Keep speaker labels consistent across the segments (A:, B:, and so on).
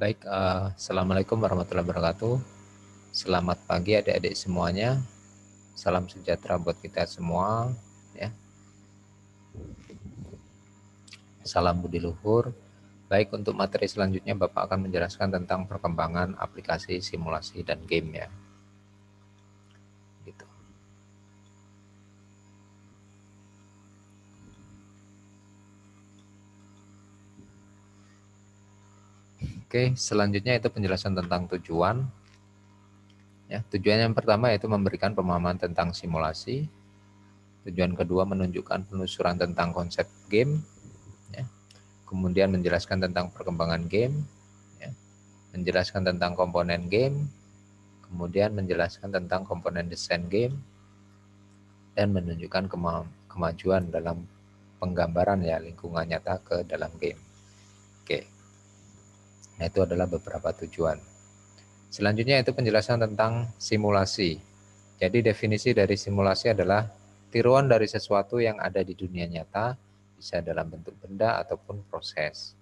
A: Baik, Assalamualaikum warahmatullahi wabarakatuh. Selamat pagi adik-adik semuanya. Salam sejahtera buat kita semua, ya. Salam budi luhur. Baik, untuk materi selanjutnya Bapak akan menjelaskan tentang perkembangan aplikasi simulasi dan game, ya. Gitu. Oke, selanjutnya itu penjelasan tentang tujuan. Ya, tujuan yang pertama yaitu memberikan pemahaman tentang simulasi. Tujuan kedua menunjukkan penelusuran tentang konsep game, ya. Kemudian menjelaskan tentang perkembangan game, ya. Menjelaskan tentang komponen game, kemudian menjelaskan tentang komponen desain game, dan menunjukkan kemajuan dalam penggambaran ya lingkungan nyata ke dalam game. Oke, nah itu adalah beberapa tujuan. Selanjutnya itu penjelasan tentang simulasi. Jadi definisi dari simulasi adalah tiruan dari sesuatu yang ada di dunia nyata, bisa dalam bentuk benda ataupun proses.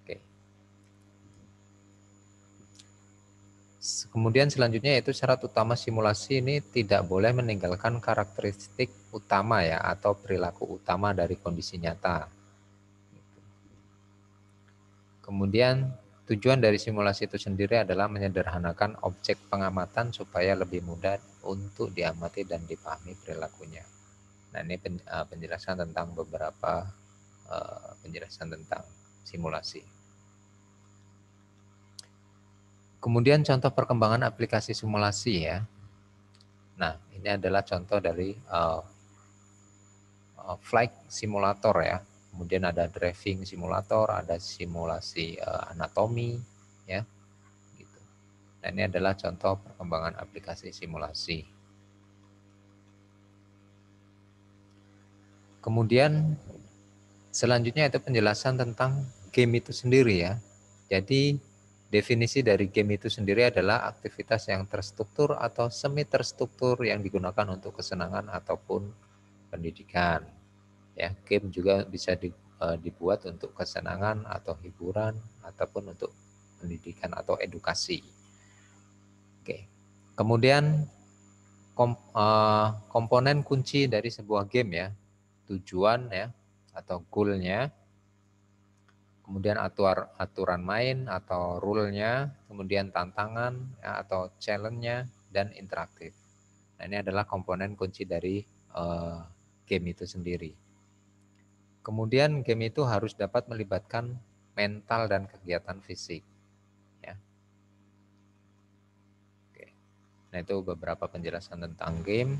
A: Oke. Kemudian selanjutnya yaitu syarat utama simulasi ini tidak boleh meninggalkan karakteristik utama ya atau perilaku utama dari kondisi nyata. Kemudian tujuan dari simulasi itu sendiri adalah menyederhanakan objek pengamatan supaya lebih mudah untuk diamati dan dipahami perilakunya. Nah, ini penjelasan tentang beberapa penjelasan tentang simulasi. Kemudian contoh perkembangan aplikasi simulasi ya. Nah, ini adalah contoh dari flight simulator ya. Kemudian ada driving simulator, ada simulasi anatomi ya. Gitu. Nah, ini adalah contoh perkembangan aplikasi simulasi. Kemudian selanjutnya itu penjelasan tentang game itu sendiri ya. Jadi definisi dari game itu sendiri adalah aktivitas yang terstruktur atau semi terstruktur yang digunakan untuk kesenangan ataupun pendidikan. Ya, game juga bisa dibuat untuk kesenangan atau hiburan ataupun untuk pendidikan atau edukasi. Oke. Kemudian komponen kunci dari sebuah game ya, tujuan ya atau goal-nya, kemudian aturan main atau rule-nya, kemudian tantangan ya, atau challenge-nya, dan interaktif. Nah, ini adalah komponen kunci dari game itu sendiri. Kemudian game itu harus dapat melibatkan mental dan kegiatan fisik. Ya. Oke. Nah, itu beberapa penjelasan tentang game.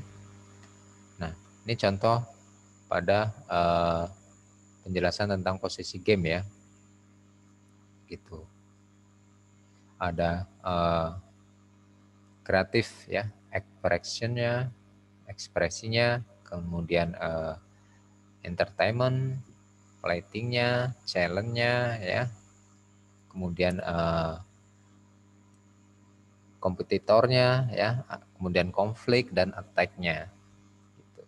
A: Nah, ini contoh pada penjelasan tentang posisi game ya. Gitu. Ada kreatif ya, ekspresinya, kemudian entertainment, lightingnya, challenge-nya ya, kemudian kompetitornya ya, kemudian konflik dan attack-nya. Gitu.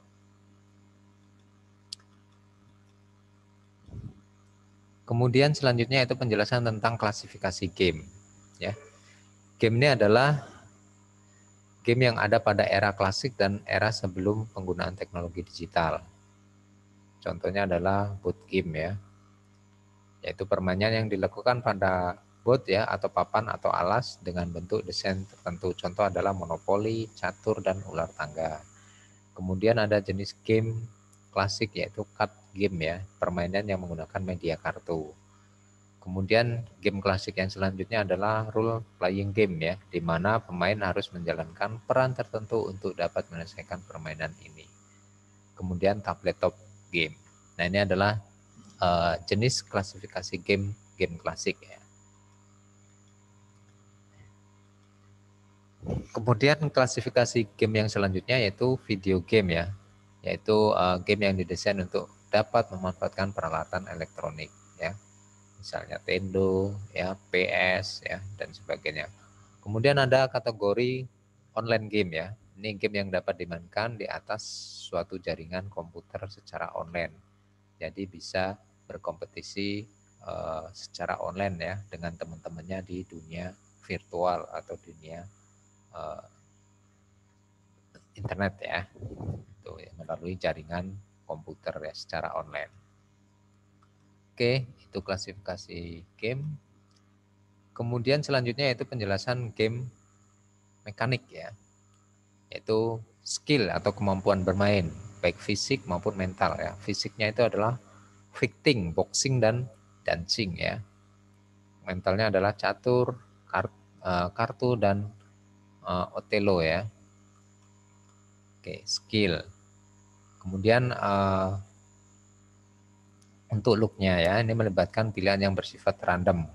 A: Kemudian selanjutnya itu penjelasan tentang klasifikasi game. Ya, game ini adalah game yang ada pada era klasik dan era sebelum penggunaan teknologi digital. Contohnya adalah board game ya, yaitu permainan yang dilakukan pada board ya atau papan atau alas dengan bentuk desain tertentu. Contoh adalah monopoli, catur, dan ular tangga. Kemudian ada jenis game klasik yaitu card game ya, permainan yang menggunakan media kartu. Kemudian game klasik yang selanjutnya adalah role playing game ya, di mana pemain harus menjalankan peran tertentu untuk dapat menyelesaikan permainan ini. Kemudian tabletop game. Nah, ini adalah jenis klasifikasi game klasik ya. Kemudian klasifikasi game yang selanjutnya yaitu video game ya, yaitu game yang didesain untuk dapat memanfaatkan peralatan elektronik ya, misalnya Nintendo ya, PS ya, dan sebagainya. Kemudian ada kategori online game ya, ini game yang dapat dimainkan di atas suatu jaringan komputer secara online, jadi bisa berkompetisi secara online ya dengan teman-temannya di dunia virtual atau dunia internet ya, itu ya, melalui jaringan komputer ya secara online. Oke, itu klasifikasi game. Kemudian selanjutnya yaitu penjelasan game mekanik ya, yaitu skill atau kemampuan bermain baik fisik maupun mental ya. Fisiknya itu adalah fighting, boxing dan dancing ya. Mentalnya adalah catur, kartu dan Otelo ya. Oke, skill. Kemudian untuk looknya ya, ini melibatkan pilihan yang bersifat random.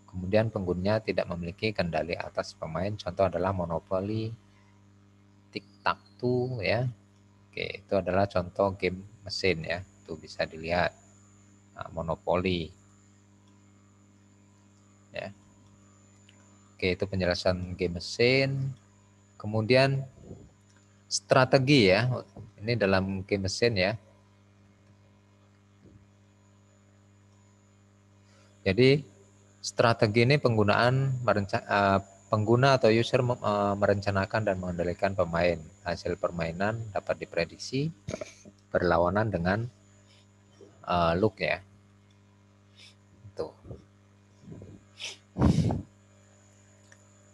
A: Kemudian penggunanya tidak memiliki kendali atas pemain. Contoh adalah Monopoly, Tic-Tac-Toe ya. Oke, itu adalah contoh game mesin ya. Itu bisa dilihat. Nah, Monopoly. Ya. Oke, itu penjelasan game mesin. Kemudian strategi ya. Ini dalam game mesin ya. Jadi strategi ini pengguna atau user merencanakan dan mengendalikan pemain. Hasil permainan dapat diprediksi berlawanan dengan look ya. Itu.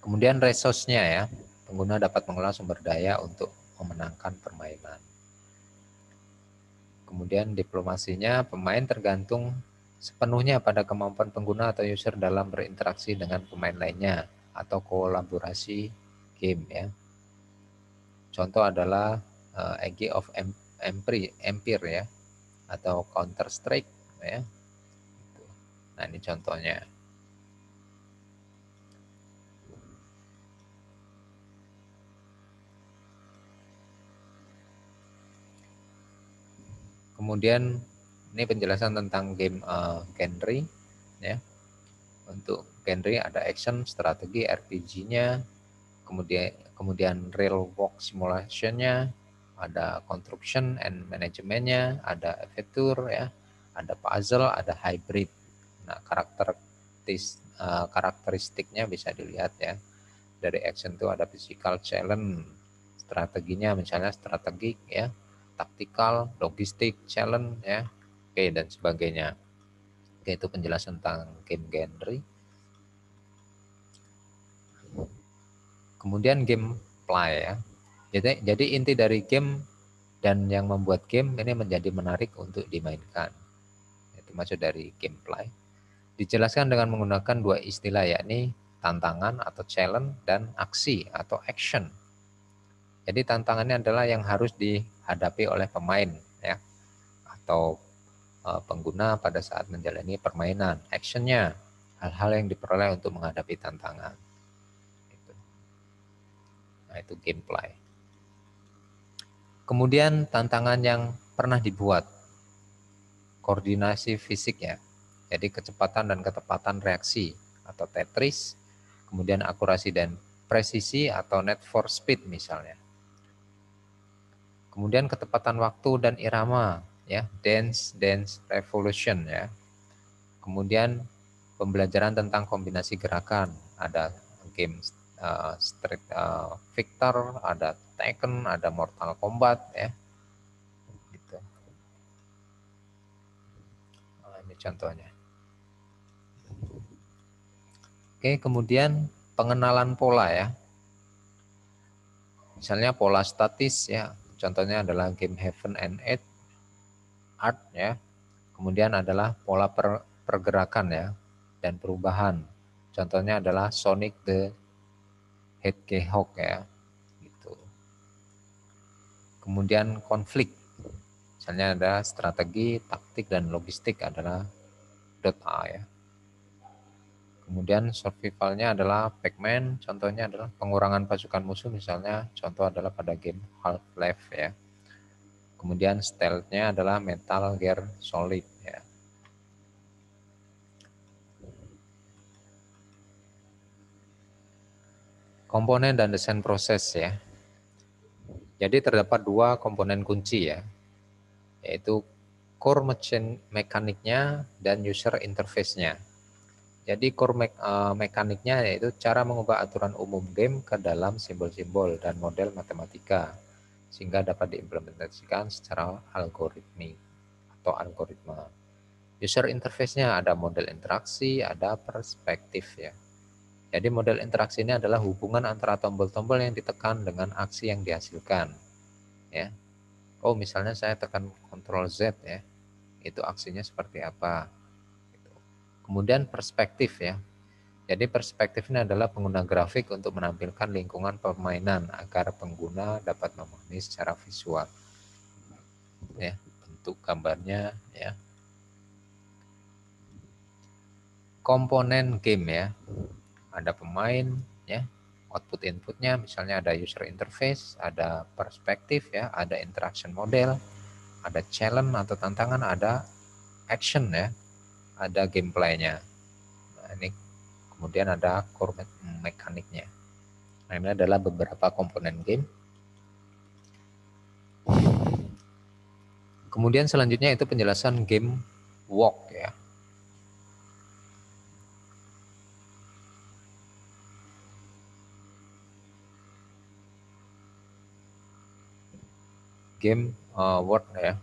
A: Kemudian resource-nya ya. Pengguna dapat mengelola sumber daya untuk memenangkan permainan. Kemudian diplomasinya, pemain tergantung sepenuhnya pada kemampuan pengguna atau user dalam berinteraksi dengan pemain lainnya atau kolaborasi game ya. Contoh adalah Age of Empire ya atau Counter Strike ya. Nah, ini contohnya. Kemudian ini penjelasan tentang game genre ya. Untuk genre ada action, strategi, RPG-nya, kemudian real work simulation-nya, ada construction and management-nya, ada adventure ya, ada puzzle, ada hybrid. Nah, karakteristiknya bisa dilihat ya. Dari action itu ada physical challenge, strateginya misalnya strategik ya, taktikal, logistik challenge ya, oke dan sebagainya. Oke, itu penjelasan tentang game genre. Kemudian gameplay ya. Jadi inti dari game dan yang membuat game ini menjadi menarik untuk dimainkan. Itu maksud dari gameplay. Dijelaskan dengan menggunakan dua istilah yakni tantangan atau challenge dan aksi atau action. Jadi tantangannya adalah yang harus dihadapi oleh pemain ya atau pengguna pada saat menjalani permainan. Actionnya hal-hal yang diperoleh untuk menghadapi tantangan. Nah, itu gameplay. Kemudian tantangan yang pernah dibuat, koordinasi fisik ya, jadi kecepatan dan ketepatan reaksi atau Tetris, kemudian akurasi dan presisi atau Need for Speed misalnya. Kemudian ketepatan waktu dan irama ya, Dance Revolution ya. Kemudian pembelajaran tentang kombinasi gerakan, ada game Street Fighter, ada Tekken, ada Mortal Kombat ya. Gitu. Nah, ini contohnya. Oke, kemudian pengenalan pola ya. Misalnya pola statis ya. Contohnya adalah game Heaven and Earth ya. Kemudian adalah pola pergerakan ya dan perubahan. Contohnya adalah Sonic the Hedgehog ya. Gitu. Kemudian konflik. Misalnya ada strategi, taktik dan logistik adalah .A ya. Kemudian survivalnya adalah Pac-Man, contohnya adalah pengurangan pasukan musuh misalnya, contoh adalah pada game Half-Life ya. Kemudian stealth-nya adalah Metal Gear Solid ya. Komponen dan desain proses ya. Jadi terdapat dua komponen kunci ya, yaitu core mekaniknya dan user interface-nya. Jadi core mekaniknya yaitu cara mengubah aturan umum game ke dalam simbol-simbol dan model matematika sehingga dapat diimplementasikan secara algoritmik atau algoritma. User interface-nya ada model interaksi, ada perspektif ya. Jadi model interaksi ini adalah hubungan antara tombol-tombol yang ditekan dengan aksi yang dihasilkan. Ya. Oh, misalnya saya tekan Ctrl Z ya, itu aksinya seperti apa. Kemudian perspektif ya. Jadi perspektif ini adalah pengguna grafik untuk menampilkan lingkungan permainan agar pengguna dapat memahami secara visual. Ya, bentuk gambarnya ya. Komponen game ya. Ada pemain ya. Output inputnya misalnya ada user interface, ada perspektif ya, ada interaction model, ada challenge atau tantangan, ada action ya, ada gameplaynya. Nah, ini kemudian ada core mekaniknya. Nah, ini adalah beberapa komponen game. Kemudian selanjutnya itu penjelasan game walk ya. Game word ya.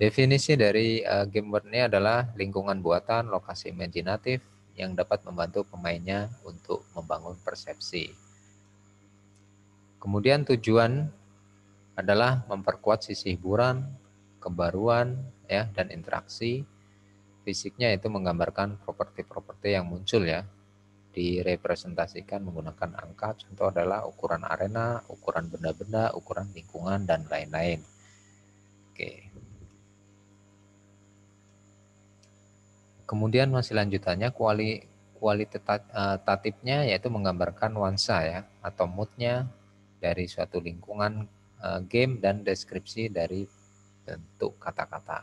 A: Definisi dari game word ini adalah lingkungan buatan, lokasi imajinatif yang dapat membantu pemainnya untuk membangun persepsi. Kemudian tujuan adalah memperkuat sisi hiburan, kebaruan ya dan interaksi. Fisiknya itu menggambarkan properti-properti yang muncul ya, direpresentasikan menggunakan angka. Contoh adalah ukuran arena, ukuran benda-benda, ukuran lingkungan dan lain-lain. Oke. Kemudian masih lanjutannya kualitatifnya yaitu menggambarkan nuansa ya atau moodnya dari suatu lingkungan game dan deskripsi dari bentuk kata-kata.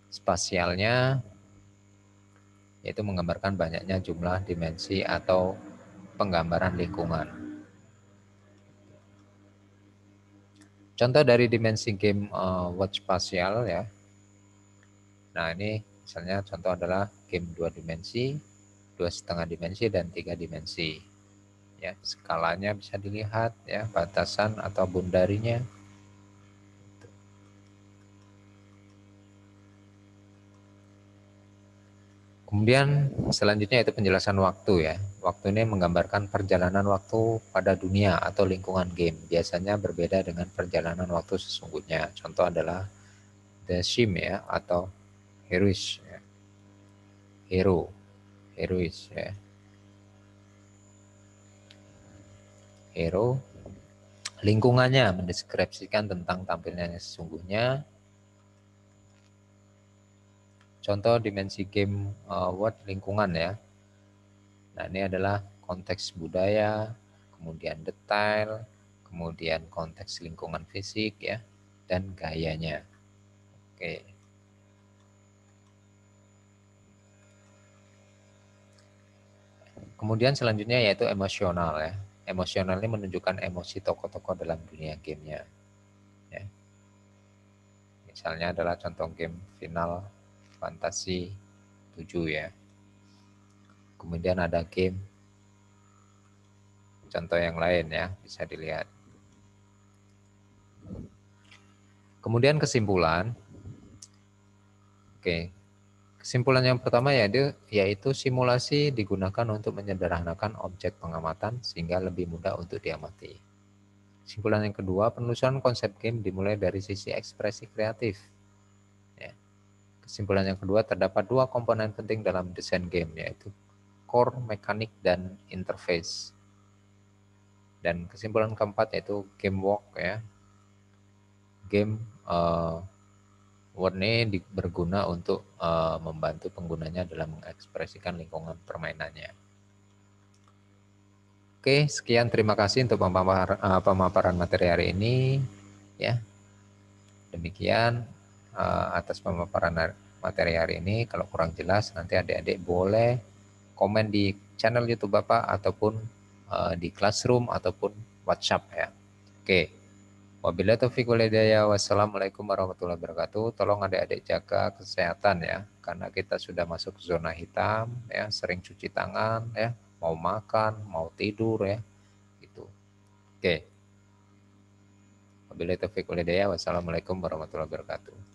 A: Spasialnya yaitu menggambarkan banyaknya jumlah dimensi atau penggambaran lingkungan. Contoh dari dimensi game word spasial ya. Nah ini misalnya contoh adalah game 2 dimensi, 2,5 dimensi dan 3 dimensi. Ya, skalanya bisa dilihat ya, batasan atau boundary-nya. Kemudian selanjutnya itu penjelasan waktu ya. Waktu ini menggambarkan perjalanan waktu pada dunia atau lingkungan game. Biasanya berbeda dengan perjalanan waktu sesungguhnya. Contoh adalah The Sim ya atau Heroes ya. Heroes ya. Hero lingkungannya mendeskripsikan tentang tampilnya sesungguhnya. Contoh dimensi game word lingkungan ya. Nah, ini adalah konteks budaya, kemudian detail, kemudian konteks lingkungan fisik ya, dan gayanya. Oke. Kemudian selanjutnya yaitu emosional ya. Emosional ini menunjukkan emosi tokoh-tokoh dalam dunia gamenya. Ya. Misalnya adalah contoh game Final Fantasy 7 ya. Kemudian ada game contoh yang lain ya, bisa dilihat. Kemudian kesimpulan. Oke. Kesimpulan yang pertama yaitu simulasi digunakan untuk menyederhanakan objek pengamatan sehingga lebih mudah untuk diamati. Kesimpulan yang kedua, penelusuran konsep game dimulai dari sisi ekspresi kreatif. Ya. Kesimpulan yang kedua, terdapat dua komponen penting dalam desain game, yaitu core, mekanik, dan interface. Dan kesimpulan keempat yaitu game walk ya. Game warna berguna untuk membantu penggunanya dalam mengekspresikan lingkungan permainannya. Oke, sekian terima kasih untuk pemaparan materi hari ini. Ya, demikian atas pemaparan materi hari ini. Kalau kurang jelas nanti adik-adik boleh komen di channel YouTube Bapak ataupun di Classroom ataupun WhatsApp ya. Oke. Wabillahi taufiq wal hidayah. Wassalamualaikum warahmatullahi wabarakatuh. Tolong adik-adik jaga kesehatan ya, karena kita sudah masuk zona hitam ya, sering cuci tangan ya, mau makan, mau tidur ya, gitu. Oke. Wabillahi taufiq wal hidayah. Wassalamualaikum warahmatullahi wabarakatuh.